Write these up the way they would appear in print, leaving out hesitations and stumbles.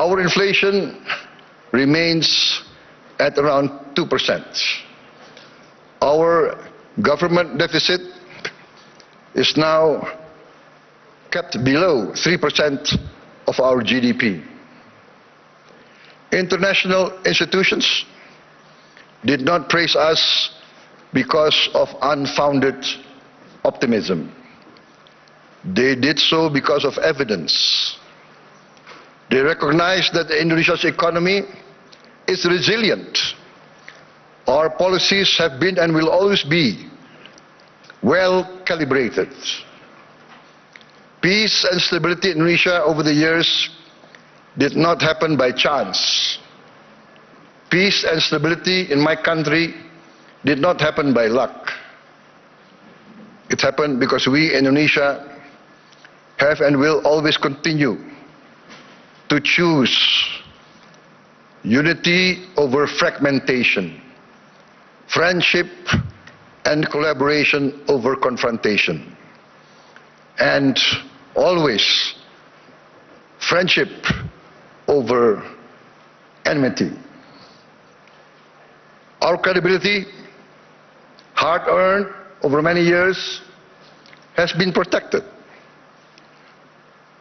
Our inflation remains at around 2%. Our government deficit is now kept below 3% of our GDP. International institutions did not praise us because of unfounded optimism. They did so because of evidence. They recognize that Indonesia's economy is resilient. Our policies have been and will always be well calibrated. Peace and stability in Indonesia over the years did not happen by chance. Peace and stability in my country did not happen by luck. It happened because we in Indonesia have and will always continue to choose unity over fragmentation, friendship and collaboration over confrontation, and always friendship over enmity. Our credibility, hard-earned over many years, has been protected.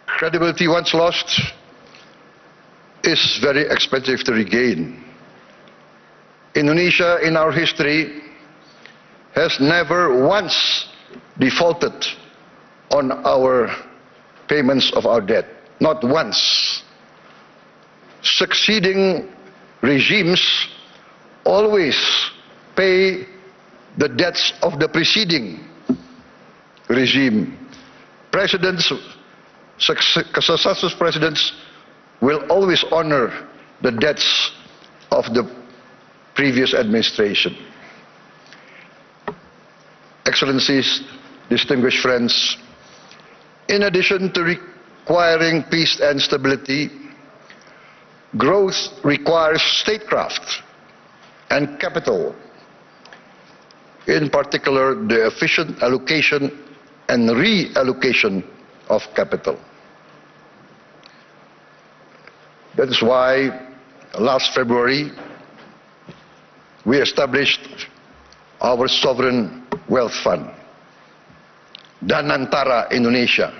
Credibility once lost is very expensive to regain. Indonesia, in our history, has never once defaulted on our payments of our debt. Not once. Succeeding regimes always pay the debts of the preceding regime. Successive presidents will always honor the debts of the previous administration. Excellencies, distinguished friends, in addition to requiring peace and stability, growth requires statecraft and capital, in particular the efficient allocation and reallocation of capital. That is why last February we established our sovereign wealth fund, Danantara Indonesia.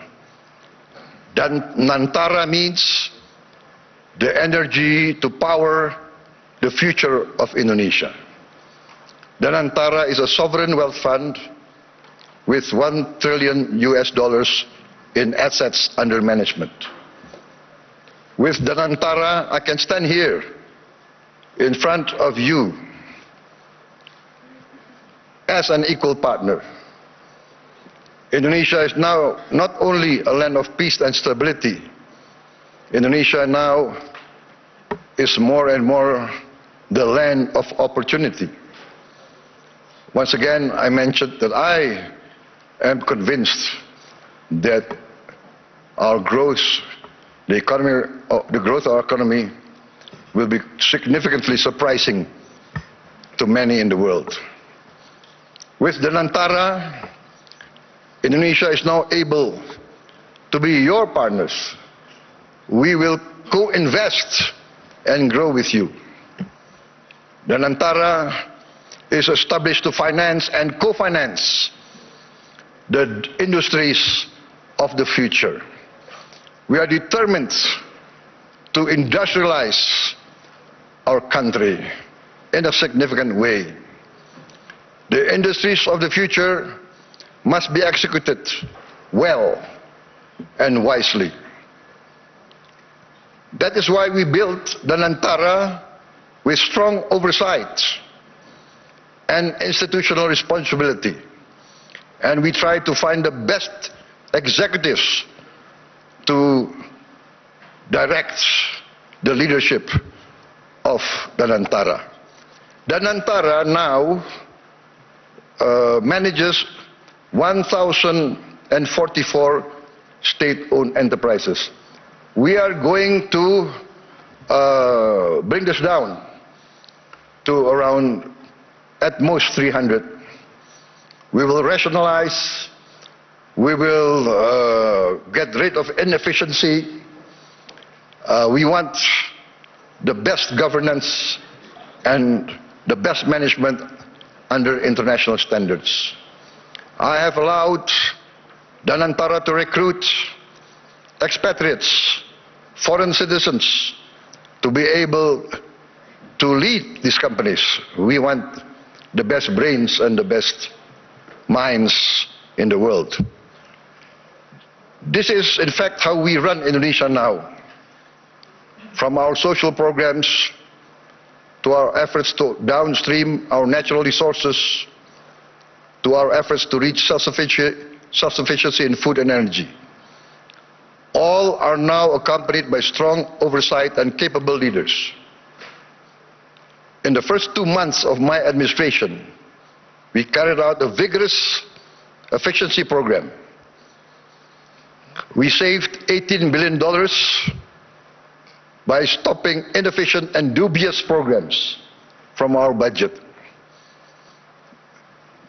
Danantara means the energy to power the future of Indonesia. Danantara is a sovereign wealth fund with $1 trillion in assets under management. With Danantara, I can stand here in front of you as an equal partner. Indonesia is now not only a land of peace and stability. Indonesia now is more and more the land of opportunity. Once again, I mentioned that I am convinced that our growth, the growth of our economy will be significantly surprising to many in the world. With Danantara, Indonesia is now able to be your partners. We will co-invest and grow with you. Danantara is established to finance and co-finance the industries of the future. We are determined to industrialize our country in a significant way. The industries of the future must be executed well and wisely. That is why we built Danantara with strong oversight and institutional responsibility. And we try to find the best executives to direct the leadership of Danantara. Danantara now manages 1,044 state-owned enterprises. We are going to bring this down to around at most 300. We will rationalize, we will get rid of inefficiency, We want the best governance and the best management under international standards. I have allowed Danantara to recruit expatriates, foreign citizens, to be able to lead these companies. We want the best brains and the best minds in the world. This is, in fact, how we run Indonesia now. From our social programs to our efforts to downstream our natural resources, to our efforts to reach self-sufficiency in food and energy. All are now accompanied by strong oversight and capable leaders. In the first 2 months of my administration, we carried out a vigorous efficiency program. We saved $18 billion by stopping inefficient and dubious programs from our budget,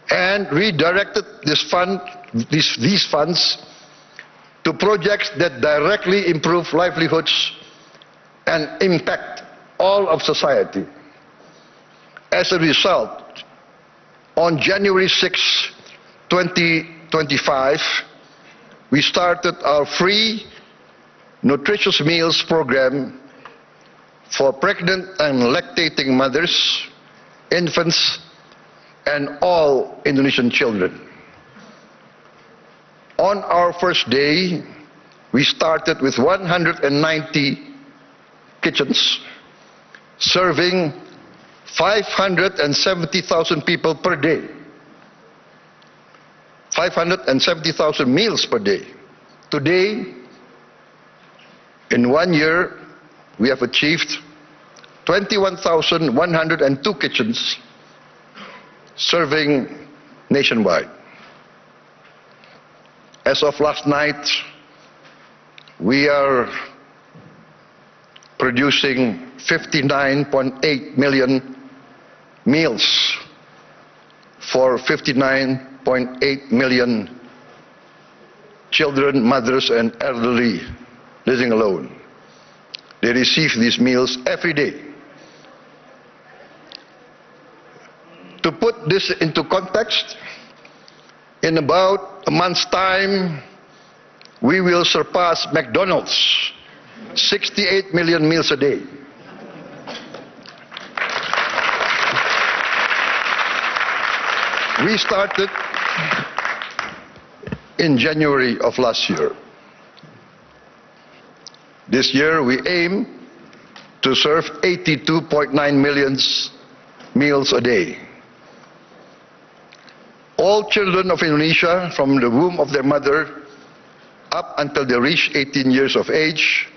and redirected these funds to projects that directly improve livelihoods and impact all of society. As a result, on January 6, 2025, we started our free nutritious meals program for pregnant and lactating mothers, infants, and all Indonesian children. On our first day, we started with 190 kitchens, serving 570,000 people per day. 570,000 meals per day. Today, in 1 year, we have achieved 21,102 kitchens serving nationwide. As of last night, we are producing 59.8 million meals for 59.8 million children, mothers, and elderly living alone. They receive these meals every day. To put this into context, in about a month's time, we will surpass McDonald's, 68 million meals a day. We started in January of last year. This year we aim to serve 82.9 million meals a day. All children of Indonesia from the womb of their mother up until they reach 18 years of age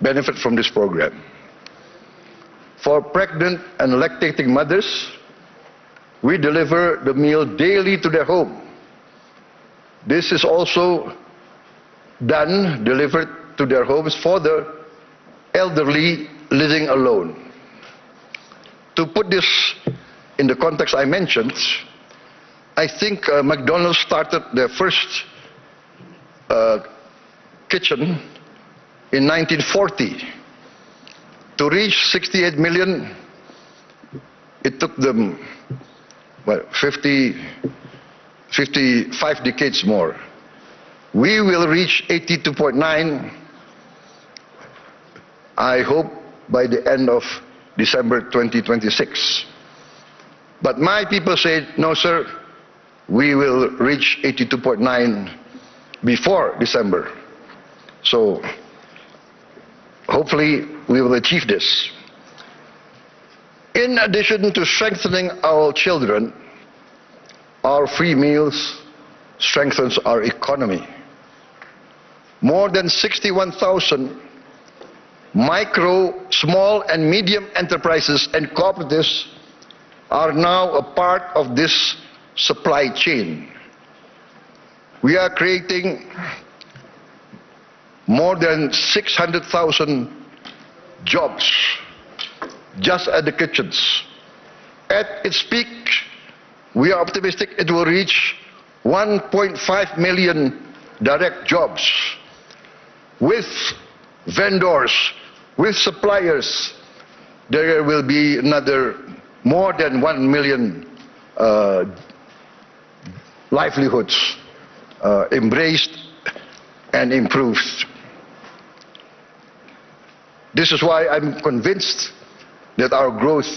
benefit from this program. For pregnant and lactating mothers, we deliver the meal daily to their home. This is also delivered to their homes for the elderly living alone. To put this in the context I mentioned, I think McDonald's started their first kitchen in 1940. To reach 68 million, it took them 55 decades more. We will reach 82.9, I hope, by the end of December 2026. But my people say, no sir, we will reach 82.9 before December. So hopefully we will achieve this. In addition to strengthening our children, our free meals strengthens our economy. More than 61,000 micro, small and medium enterprises and cooperatives are now a part of this supply chain. We are creating more than 600,000 jobs just at the kitchens. At its peak, we are optimistic it will reach 1.5 million direct jobs, with vendors, with suppliers, there will be another more than 1 million livelihoods embraced and improved. This is why I'm convinced that our growth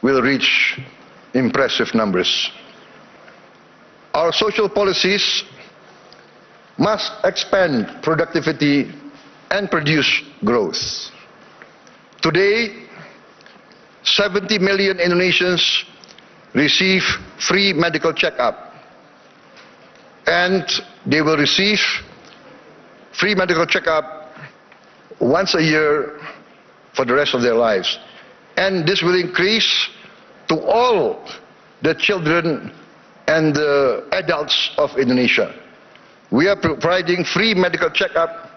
will reach impressive numbers. Our social policies must expand productivity and produce growth. Today, 70 million Indonesians receive free medical checkup, and they will receive free medical checkup once a year for the rest of their lives. And this will increase to all the children and the adults of Indonesia. We are providing free medical checkup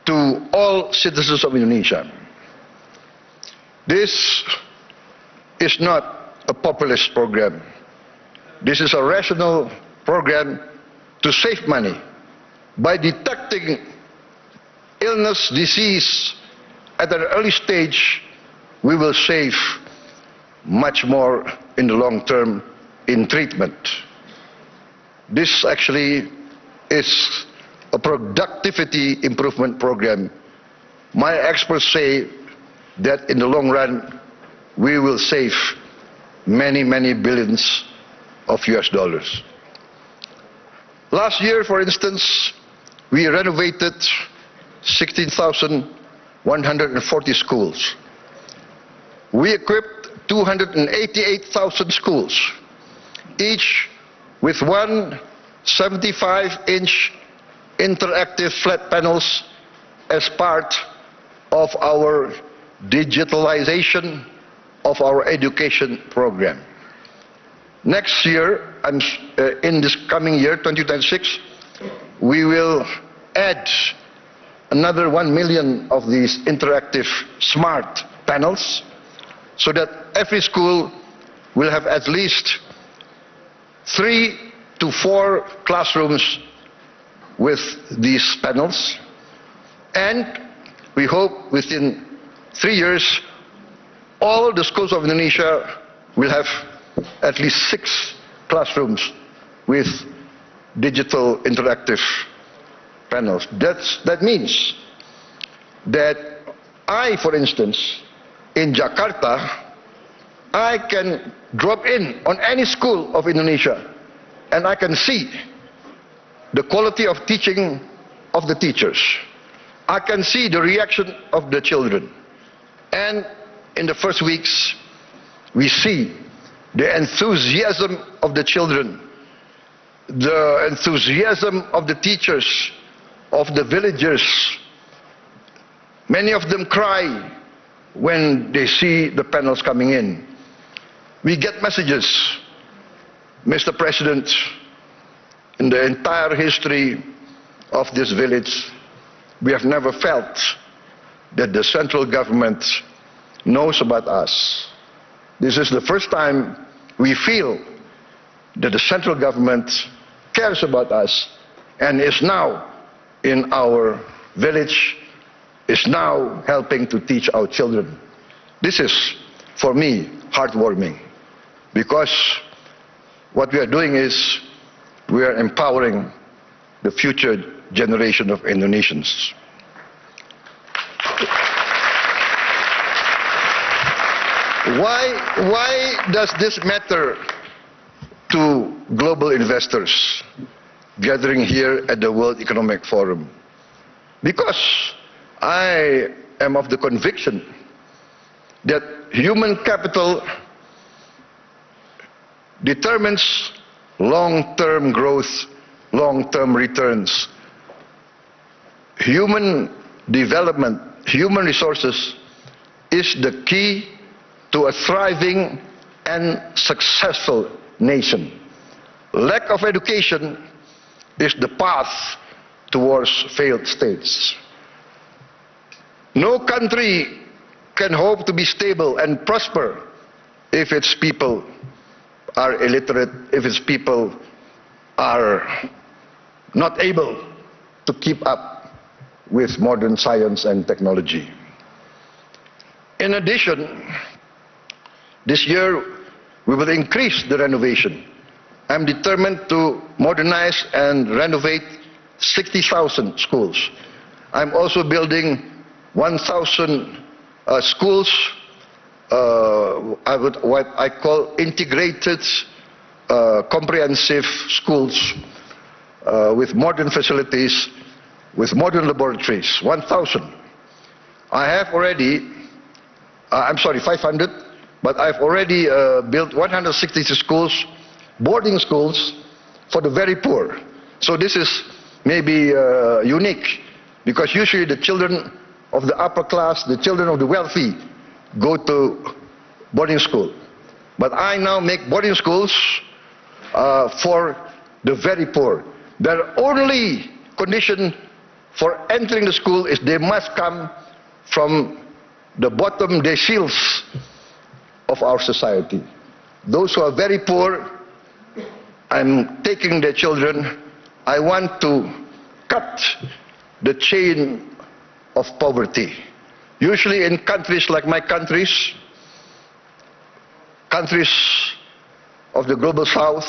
to all citizens of Indonesia. This is not a populist program. This is a rational program to save money. By detecting illness, disease at an early stage, we will save much more in the long term in treatment. This actually is a productivity improvement program. My experts say that in the long run, we will save many, many billions of US dollars. Last year, for instance, we renovated 16,140 schools. We equipped 288,000 schools, each with one 75-inch interactive flat panels as part of our digitalization of our education program. Next year, in this coming year, 2026, we will add another 1 million of these interactive smart panels, so that every school will have at least 3 to 4 classrooms with these panels. And we hope within 3 years, all the schools of Indonesia will have at least 6 classrooms with digital interactive panels. That means that I, for instance, in Jakarta, I can drop in on any school of Indonesia and I can see the quality of teaching of the teachers. I can see the reaction of the children. And in the first weeks, we see the enthusiasm of the children, the enthusiasm of the teachers, of the villagers. Many of them cry when they see the panels coming in. We get messages, Mr. President, in the entire history of this village, we have never felt that the central government knows about us. This is the first time we feel that the central government cares about us and is now in our village, is now helping to teach our children. This is, for me, heartwarming, because what we are doing is we are empowering the future generation of Indonesians. Why does this matter to global investors gathering here at the World Economic Forum? Because I am of the conviction that human capital determines long-term growth, long-term returns. Human development, human resources is the key to a thriving and successful nation. Lack of education is the path towards failed states. No country can hope to be stable and prosper if its people are illiterate, if its people are not able to keep up with modern science and technology. In addition, this year we will increase the renovation. I'm determined to modernize and renovate 60,000 schools. I'm also building 1,000 schools, what I call integrated, comprehensive schools with modern facilities, with modern laboratories, 1,000. I have already, 500, but I've already built 160 schools, boarding schools for the very poor. So this is maybe unique, because usually the children of the upper class, the children of the wealthy, go to boarding school. But I now make boarding schools for the very poor. Their only condition for entering the school is they must come from the bottom deciles of our society. Those who are very poor, I'm taking their children. I want to cut the chain of poverty. Usually in countries like my countries of the global south,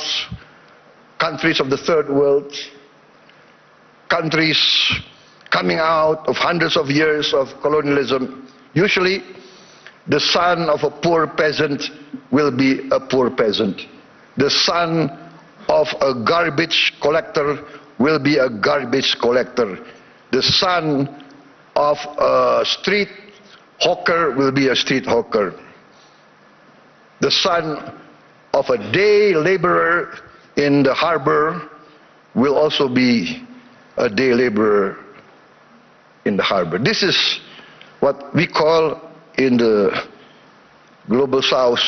countries of the third world, countries coming out of hundreds of years of colonialism, usually the son of a poor peasant will be a poor peasant. The son of a garbage collector will be a garbage collector. The son of a street hawker will be a street hawker. The son of a day laborer in the harbor will also be a day laborer in the harbor. This is what we call in the global south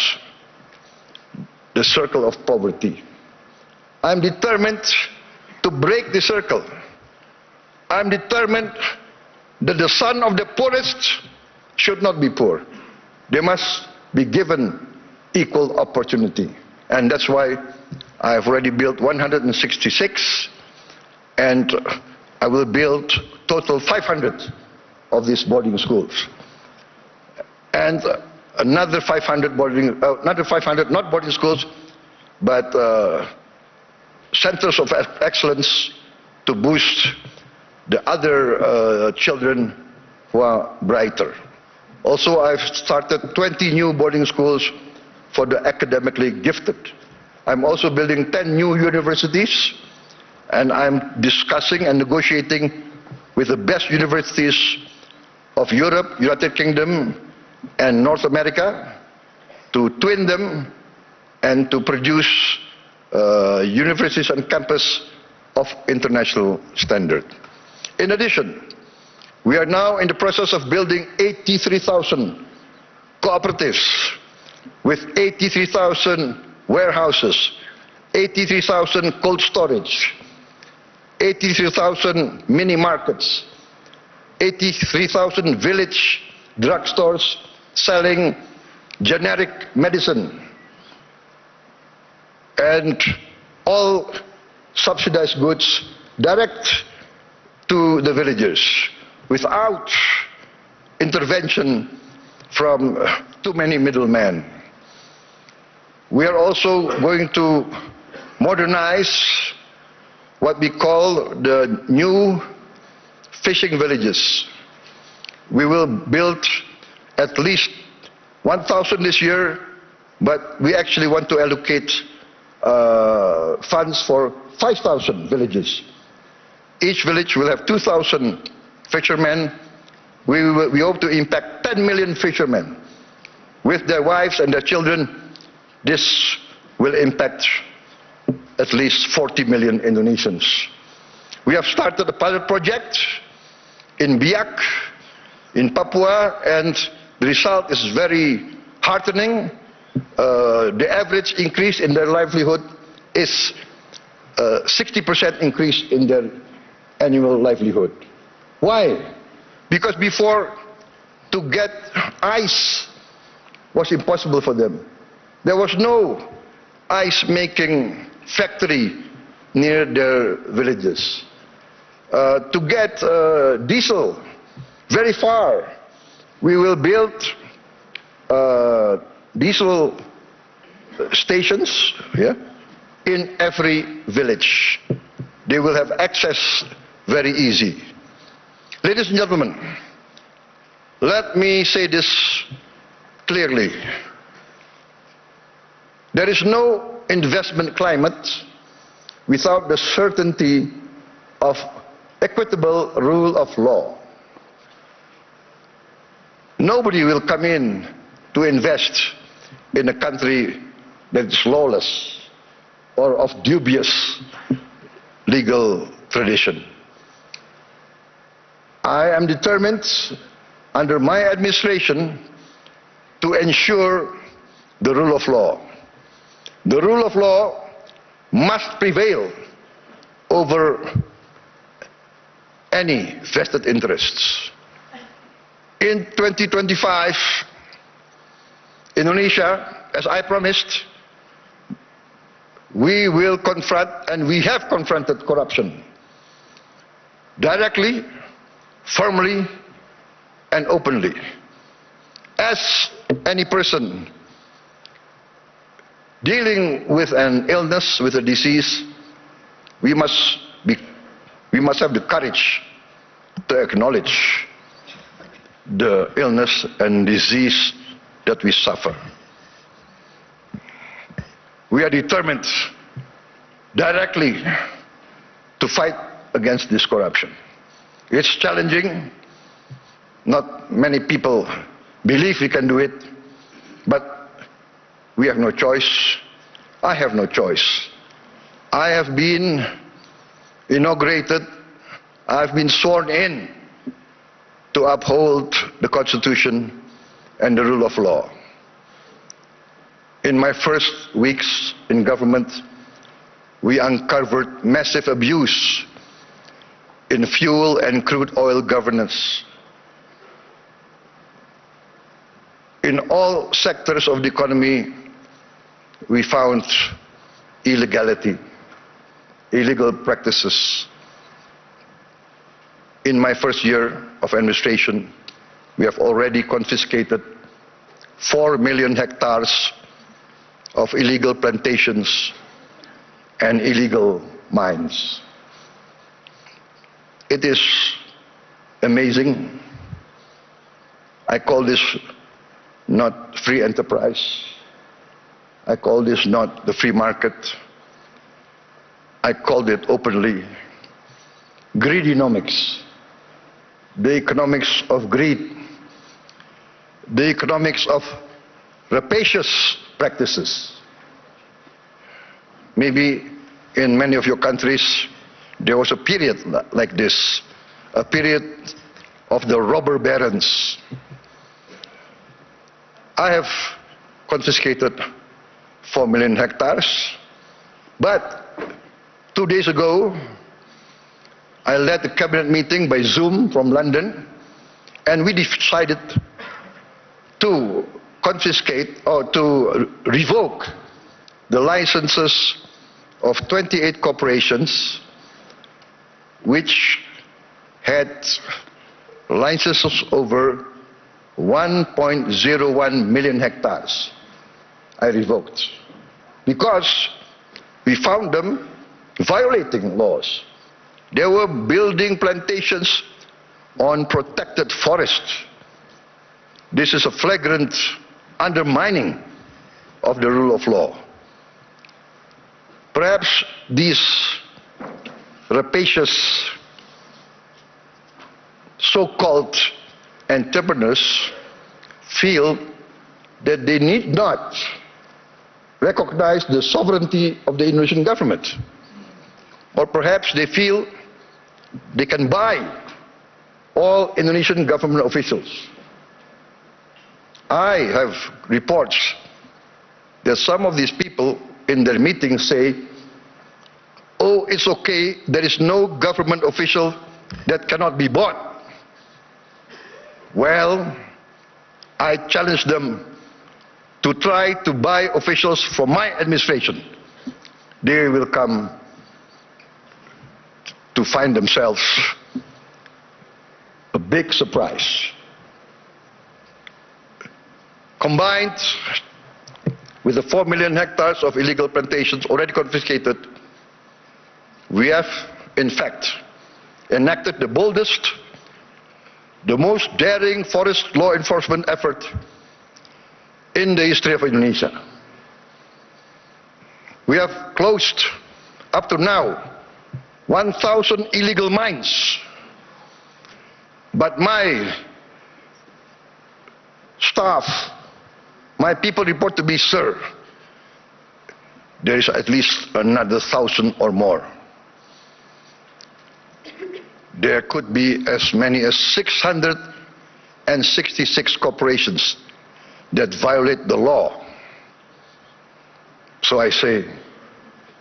the circle of poverty. I'm determined to break the circle. I'm determined that the son of the poorest should not be poor. They must be given equal opportunity. And that's why I've already built 166, and I will build total 500 of these boarding schools. And another 500 not boarding schools, but centers of excellence to boost the other children who are brighter. Also, I've started 20 new boarding schools for the academically gifted. I'm also building 10 new universities, and I'm discussing and negotiating with the best universities of Europe, United Kingdom, and North America to twin them and to produce universities and campus of international standard. In addition, we are now in the process of building 83,000 cooperatives with 83,000 warehouses, 83,000 cold storage, 83,000 mini markets, 83,000 village drugstores selling generic medicine, and all subsidized goods direct to the villagers without intervention from too many middlemen. We are also going to modernize what we call the new fishing villages. We will build at least 1,000 this year, but we actually want to allocate funds for 5,000 villages. Each village will have 2,000 fishermen. We hope to impact 10 million fishermen with their wives and their children. This will impact at least 40 million Indonesians. We have started a pilot project in Biak, in Papua, and the result is very heartening. The average increase in their livelihood is 60% increase in their annual livelihood. Why? Because before, to get ice was impossible for them. There was no ice making factory near their villages. to get diesel very far. We will build diesel stations, yeah, in every village. They will have access very easy. Ladies and gentlemen, let me say this clearly. There is no investment climate without the certainty of equitable rule of law. Nobody will come in to invest in a country that is lawless or of dubious legal tradition. I am determined under my administration to ensure the rule of law. The rule of law must prevail over any vested interests. In 2025, Indonesia, as I promised, we will confront, and we have confronted corruption directly, firmly, and openly. As any person dealing with an illness, with a disease, we must have the courage to acknowledge the illness and disease that we suffer. We are determined directly to fight against this corruption. It's challenging. Not many people believe we can do it, but we have no choice. I have no choice. I have been inaugurated, I've been sworn in to uphold the Constitution and the rule of law. In my first weeks in government, we uncovered massive abuse in fuel and crude oil governance. In all sectors of the economy, we found illegality, illegal practices. In my first year of administration, we have already confiscated 4 million hectares of illegal plantations and illegal mines. It is amazing. I call this not free enterprise. I call this not the free market. I called it openly greedonomics, the economics of greed, the economics of rapacious practices. Maybe in many of your countries there was a period like this, a period of the robber barons. I have confiscated 4 million hectares, but 2 days ago I led a cabinet meeting by Zoom from London, and we decided to confiscate or to revoke the licenses of 28 corporations which had licenses over 1.01 million hectares. I revoked because we found them violating laws. They were building plantations on protected forests. This is a flagrant undermining of the rule of law. Perhaps these rapacious so-called entrepreneurs feel that they need not recognize the sovereignty of the Indonesian government. Or perhaps they feel they can buy all Indonesian government officials. I have reports that some of these people in their meetings say, oh, it's okay, there is no government official that cannot be bought. Well, I challenge them to try to buy officials from my administration. They will come to find themselves a big surprise. Combined with the 4 million hectares of illegal plantations already confiscated, we have, in fact, enacted the boldest, the most daring forest law enforcement effort in the history of Indonesia. We have closed, up to now, 1,000 illegal mines. But my staff, my people report to me, sir, there is at least another 1,000 or more. There could be as many as 666 corporations that violate the law. So I say,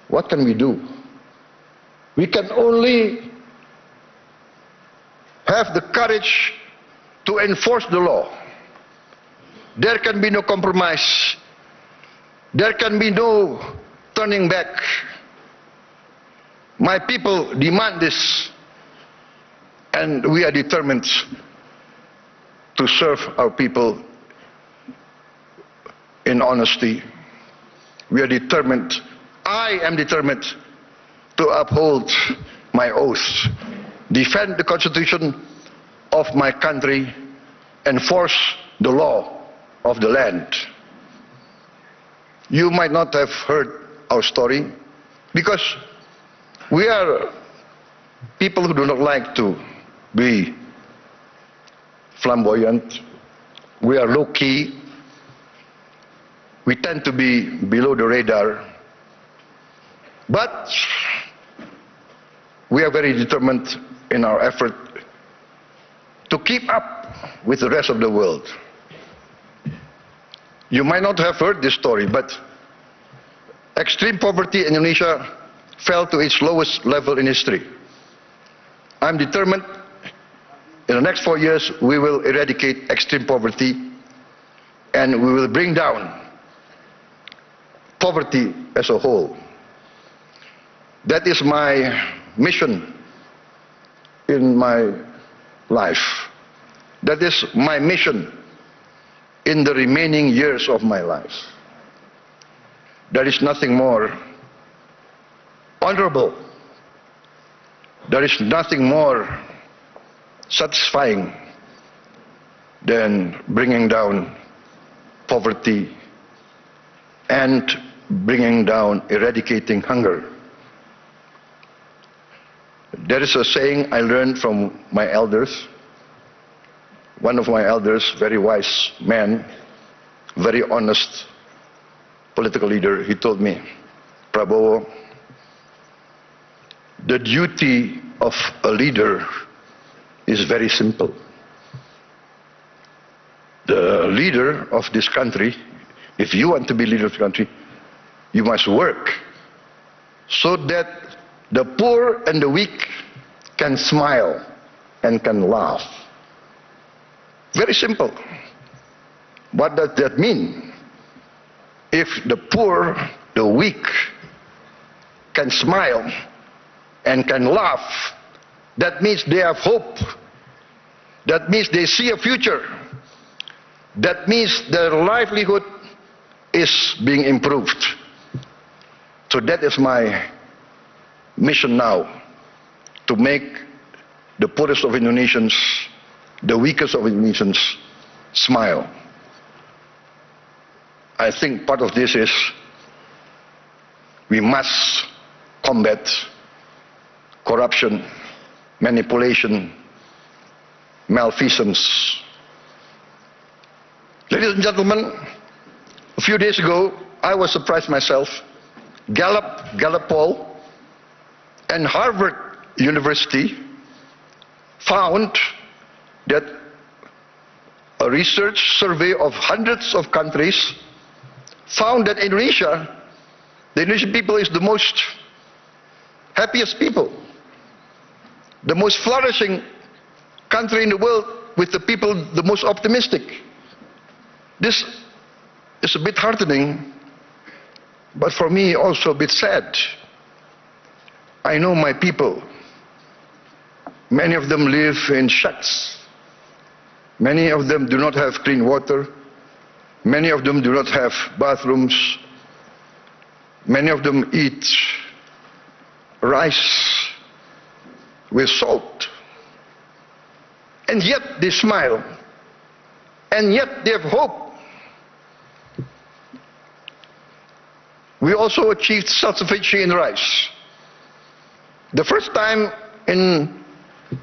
what can we do? We can only have the courage to enforce the law. There can be no compromise. There can be no turning back. My people demand this, and we are determined to serve our people in honesty. We are determined, I am determined to uphold my oath, defend the Constitution of my country, enforce the law of the land. You might not have heard our story because we are people who do not like to be flamboyant. We are low-key. We tend to be below the radar. But we are very determined in our effort to keep up with the rest of the world. You might not have heard this story, but extreme poverty in Indonesia fell to its lowest level in history. I'm determined in the next 4 years we will eradicate extreme poverty and we will bring down poverty as a whole. That is my mission in my life. That is my mission in the remaining years of my life. There is nothing more honorable. There is nothing more satisfying than bringing down poverty and bringing down, eradicating hunger. There is a saying I learned from my elders. One of my elders, very wise man, very honest political leader, he told me, Prabowo, the duty of a leader is very simple. The leader of this country, if you want to be leader of the country, you must work so that the poor and the weak can smile and can laugh. Very simple. What does that mean? If the poor, the weak, can smile and can laugh, that means they have hope. That means they see a future. That means their livelihood is being improved. So that is my mission now, to make the poorest of Indonesians, the weakest of Indonesians, smile. I think part of this is we must combat corruption, manipulation, malfeasance. Ladies and gentlemen, a few days ago, I was surprised myself. Gallup poll and Harvard University found that a research survey of hundreds of countries found that Indonesia, the Indonesian people, is the most happiest people, the most flourishing country in the world, with the people the most optimistic. This is a bit heartening, but for me also a bit sad. I know my people, Many of them live in shacks. Many of them do not have clean water. Many of them do not have bathrooms. Many of them eat rice with salt. And yet they smile. And yet they have hope. We also achieved self-sufficiency in rice. The first time in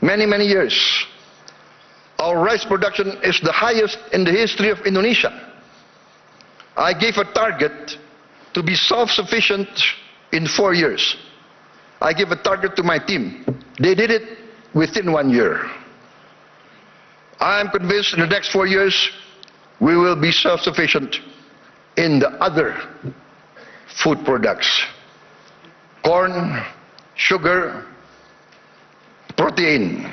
many, many years, our rice production is the highest in the history of Indonesia. I gave a target to be self-sufficient in 4 years. I gave a target to my team. They did it within 1 year. I am convinced in the next 4 years, we will be self-sufficient in the other food products. Corn, sugar, protein.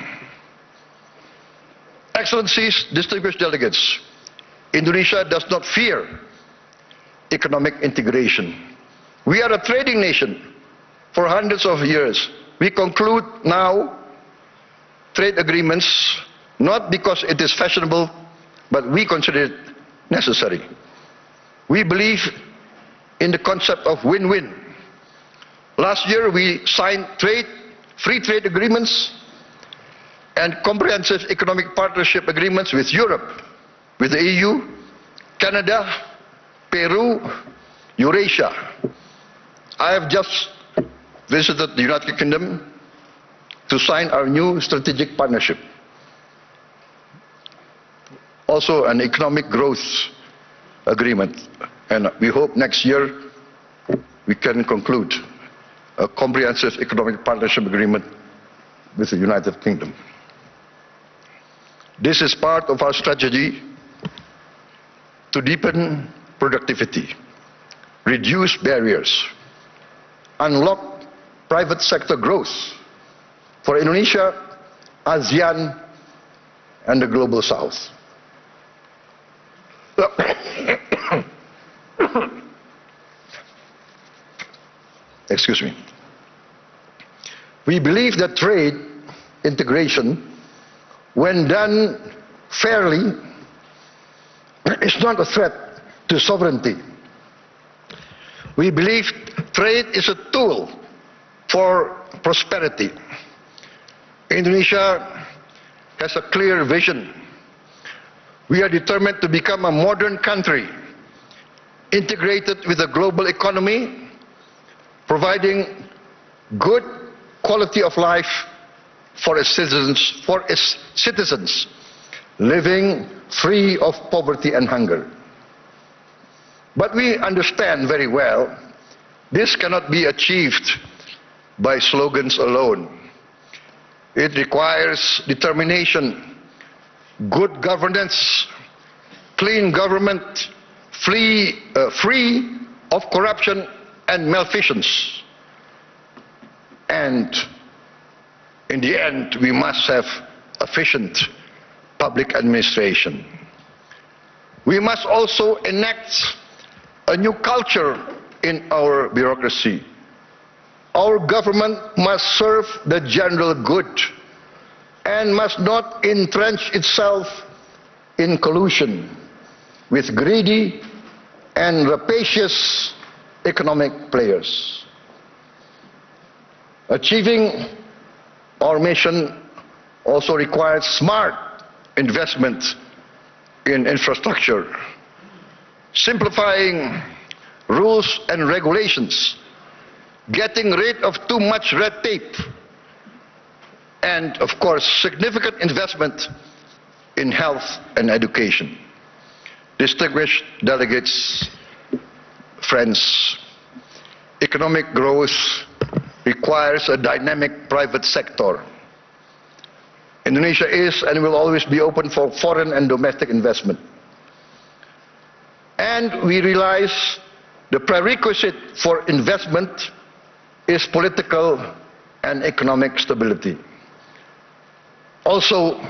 Excellencies, distinguished delegates, Indonesia does not fear economic integration. We are a trading nation for hundreds of years. We conclude now trade agreements not because it is fashionable, but we consider it necessary. We believe in the concept of win-win. Last year we signed free trade agreements and comprehensive economic partnership agreements with Europe, with the EU, Canada, Peru, Eurasia. I have just visited the United Kingdom to sign our new strategic partnership. Also an economic growth agreement, and we hope next year we can conclude a comprehensive economic partnership agreement with the United Kingdom. This is part of our strategy to deepen productivity, reduce barriers, unlock private sector growth for Indonesia, ASEAN, and the Global South. Excuse me. We believe that trade integration, when done fairly, is not a threat to sovereignty. We believe trade is a tool for prosperity. Indonesia has a clear vision. We are determined to become a modern country, integrated with the global economy, providing good quality of life for its citizens, living free of poverty and hunger. But we understand very well this cannot be achieved by slogans alone. It requires determination, good governance, clean government, free of corruption and malfeasance. And in the end, we must have efficient public administration. We must also enact a new culture in our bureaucracy. Our government must serve the general good and must not entrench itself in collusion with greedy and rapacious economic players. Achieving our mission also requires smart investment in infrastructure, simplifying rules and regulations, getting rid of too much red tape, and of course significant investment in health and education. Distinguished delegates, friends, economic growth requires a dynamic private sector. Indonesia is and will always be open for foreign and domestic investment. And we realize the prerequisite for investment is political and economic stability. Also,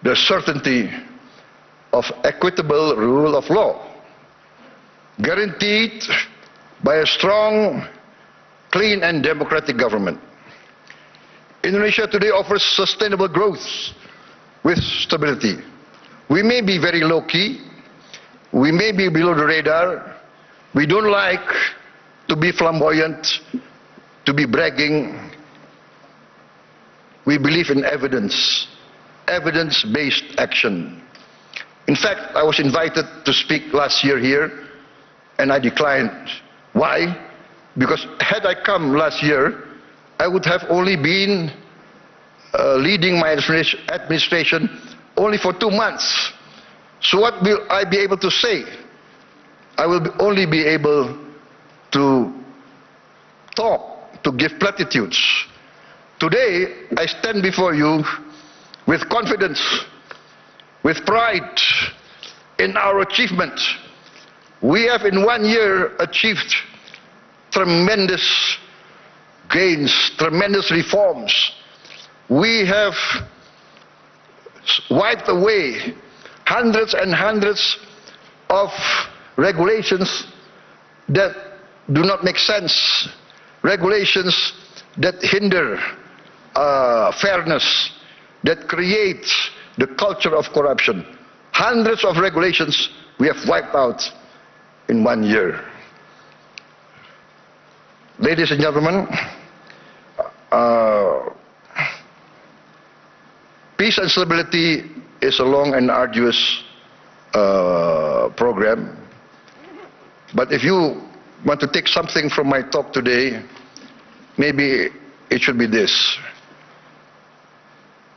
the certainty of equitable rule of law, guaranteed by a strong, clean and democratic government. Indonesia today offers sustainable growth with stability. We may be very low-key, we may be below the radar, we don't like to be flamboyant, to be bragging. We believe in evidence, evidence-based action. In fact, I was invited to speak last year here, and I declined. Why? Because had I come last year, I would have only been leading my administration only for 2 months. So what will I be able to say? I will only be able to talk, to give platitudes. Today, I stand before you with confidence, with pride in our achievement. We have in 1 year achieved tremendous gains, tremendous reforms. We have wiped away hundreds and hundreds of regulations that do not make sense, regulations that hinder fairness, that create the culture of corruption. Hundreds of regulations we have wiped out in 1 year. Ladies and gentlemen, peace and stability is a long and arduous program. But if you want to take something from my talk today, maybe it should be this.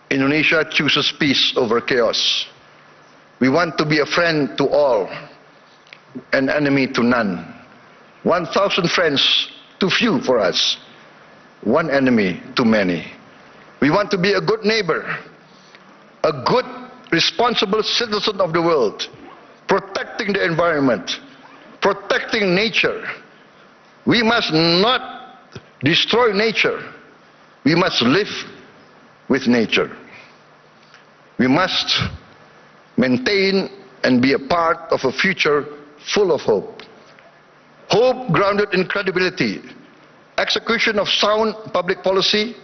Indonesia chooses peace over chaos. We want to be a friend to all, an enemy to none. 1,000 friends too few for us, one enemy too many. We want to be a good neighbor, a good, responsible citizen of the world, protecting the environment, protecting nature. We must not destroy nature. We must live with nature. We must maintain and be a part of a future full of hope. Hope grounded in credibility, execution of sound public policy,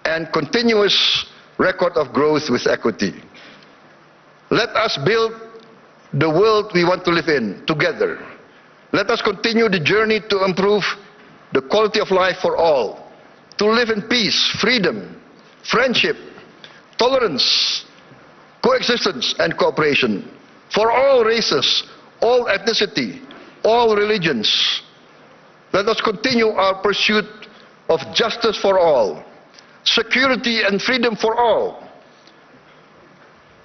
and continuous record of growth with equity. Let us build the world we want to live in together. Let us continue the journey to improve the quality of life for all, to live in peace, freedom, friendship, tolerance, coexistence, and cooperation for all races, all ethnicity, all religions. Let us continue our pursuit of justice for all, security and freedom for all.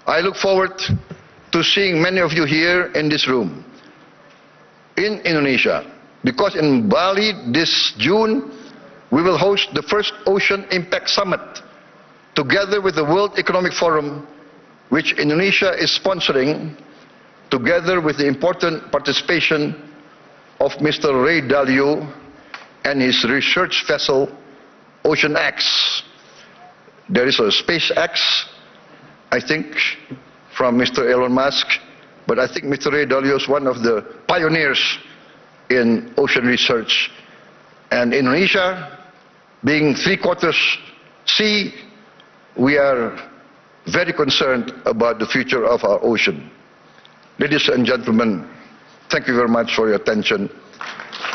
I look forward to seeing many of you here in this room, in Indonesia, because in Bali this June, we will host the first Ocean Impact Summit, together with the World Economic Forum, which Indonesia is sponsoring, together with the important participation of Mr. Ray Dalio and his research vessel, Ocean X. There is a SpaceX, I think, from Mr. Elon Musk, but I think Mr. Ray Dalio is one of the pioneers in ocean research. And Indonesia, being 3/4 sea, we are very concerned about the future of our ocean. Ladies and gentlemen, thank you very much for your attention.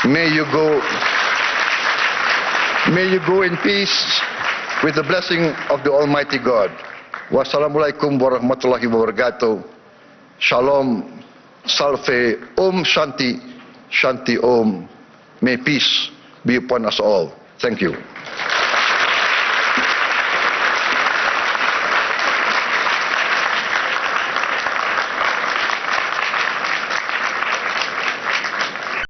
May you go in peace with the blessing of the Almighty God. Wassalamualaikum warahmatullahi wabarakatuh. Shalom, salve, Om Shanti, Shanti Om. May peace be upon us all. Thank you.